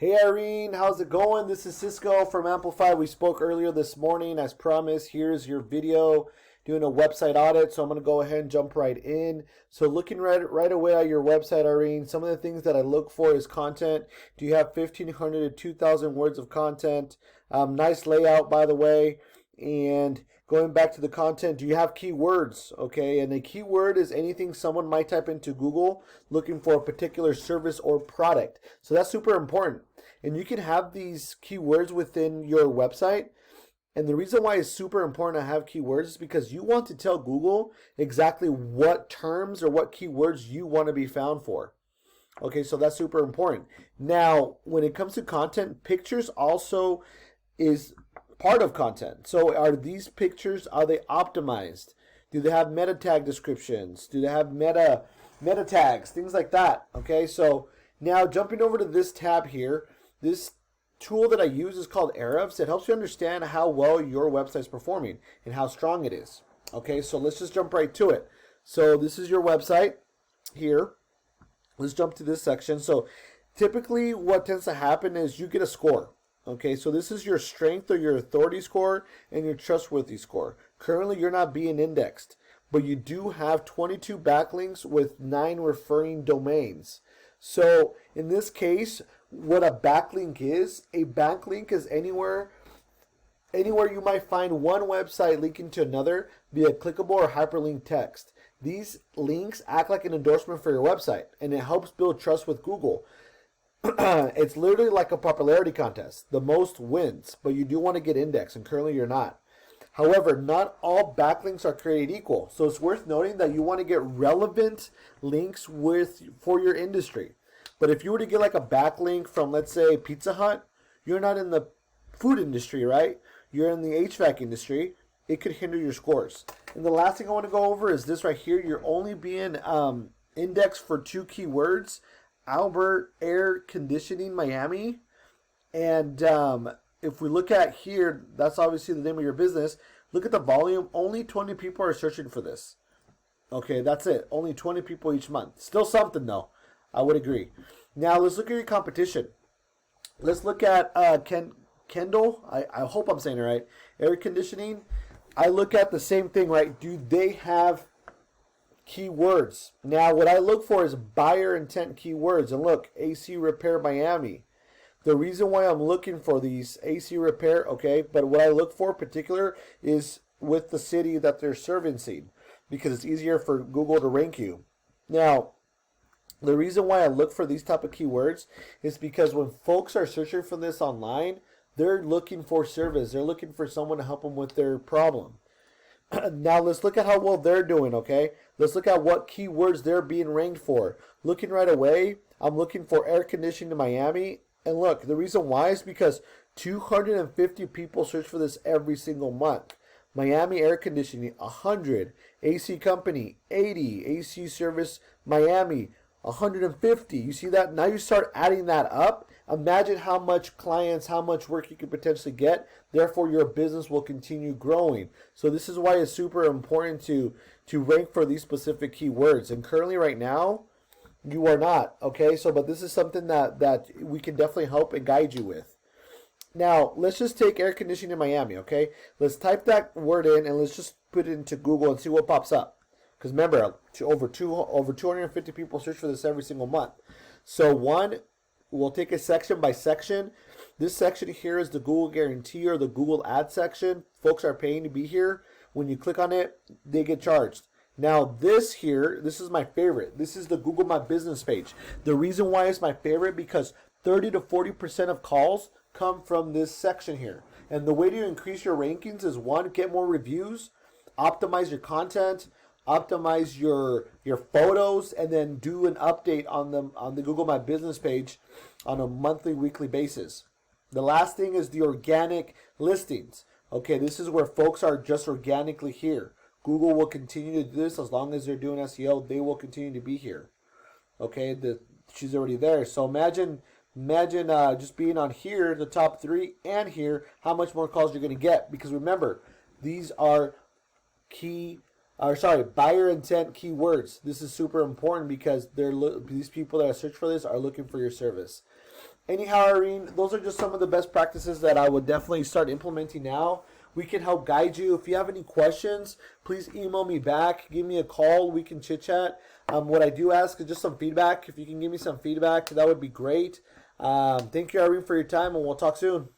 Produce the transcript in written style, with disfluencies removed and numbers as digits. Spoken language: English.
Hey Irene, how's it going? This is Sisco from Amplify. We spoke earlier this morning. As promised, here's your video doing a website audit. So I'm going to go ahead and jump right in. So looking right away at your website, Irene, some of the things that I look for is content. Do you have 1,500 to 2,000 words of content? Nice layout, by the way. And going back to the content, do you have keywords? Okay, and a keyword is anything someone might type into Google looking for a particular service or product. So that's super important. And you can have these keywords within your website. And the reason why it's super important to have keywords is because you want to tell Google exactly what terms or what keywords you want to be found for. Okay, so that's super important. Now, when it comes to content, pictures also is part of content. So are these pictures, are they optimized? Do they have meta tag descriptions? Do they have meta tags? Things like that. Okay, so now jumping over to this tab here, this tool that I use is called Ahrefs. It helps you understand how well your website is performing and how strong it is. Okay, so let's just jump right to it. So this is your website here. Let's jump to this section. So typically what tends to happen is you get a score. Okay, so this is your strength or your authority score and your trustworthy score. Currently, you're not being indexed, but you do have 22 backlinks with 9 referring domains. So in this case, what a backlink is anywhere you might find one website linking to another via clickable or hyperlink text. These links act like an endorsement for your website, and it helps build trust with Google. It's literally like a popularity contest. The most wins, but you do want to get indexed, and currently you're not. However, not all backlinks are created equal. So it's worth noting that you want to get relevant links for your industry. But if you were to get like a backlink from, let's say, Pizza Hut, you're not in the food industry, right? You're in the HVAC industry. It could hinder your scores. And the last thing I want to go over is this right here. You're only being indexed for 2 keywords. Albert Air Conditioning Miami, and if we look at here, that's obviously the name of your business. Look at the volume. Only 20 people are searching for this. Okay, that's it. Only 20 people each month. Still something though. I would agree. Now let's look at your competition. Let's look at Kendale. I hope I'm saying it right. Air Conditioning. I look at the same thing, right? Do they have keywords? Now what I look for is buyer intent keywords, and look, AC repair Miami. The reason why I'm looking for these AC repair, okay, but what I look for in particular is with the city that they're servicing, because it's easier for Google to rank you. Now the reason why I look for these type of keywords is because when folks are searching for this online, they're looking for service. They're looking for someone to help them with their problem. Now let's look at how well they're doing, okay? Let's look at what keywords they're being ranked for. Looking right away, I'm looking for air conditioning in Miami. And look, the reason why is because 250 people search for this every single month. Miami air conditioning, 100. AC company, 80. AC service, Miami, 150. You see that? Now you start adding that up. Imagine how much clients, how much work you could potentially get. Therefore, your business will continue growing. So this is why it's super important to rank for these specific keywords. And currently right now, you are not. Okay, so but this is something that we can definitely help and guide you with. Now, let's just take air conditioning in Miami, okay? Let's type that word in and let's just put it into Google and see what pops up. Because remember, over 250 people search for this every single month. So we'll take it section by section. This section here is the Google Guarantee or the Google Ad section. Folks are paying to be here. When you click on it, they get charged. Now this here, this is my favorite. This is the Google My Business page. The reason why it's my favorite because 30 to 40% of calls come from this section here. And the way to increase your rankings is 1, get more reviews, optimize your content, optimize your photos, and then do an update on them on the Google My Business page on a monthly, weekly basis. The last thing is the organic listings. Okay, this is where folks are just organically here. Google will continue to do this as long as they're doing SEO. They will continue to be here. Okay, she's already there. So imagine just being on here, the top 3, and here, how much more calls you're going to get. Because remember, these are buyer intent keywords. This is super important because these people that are searching for this are looking for your service. Anyhow, Irene, those are just some of the best practices that I would definitely start implementing now. We can help guide you. If you have any questions, please email me back. Give me a call. We can chit chat. What I do ask is just some feedback. If you can give me some feedback, that would be great. Thank you, Irene, for your time, and we'll talk soon.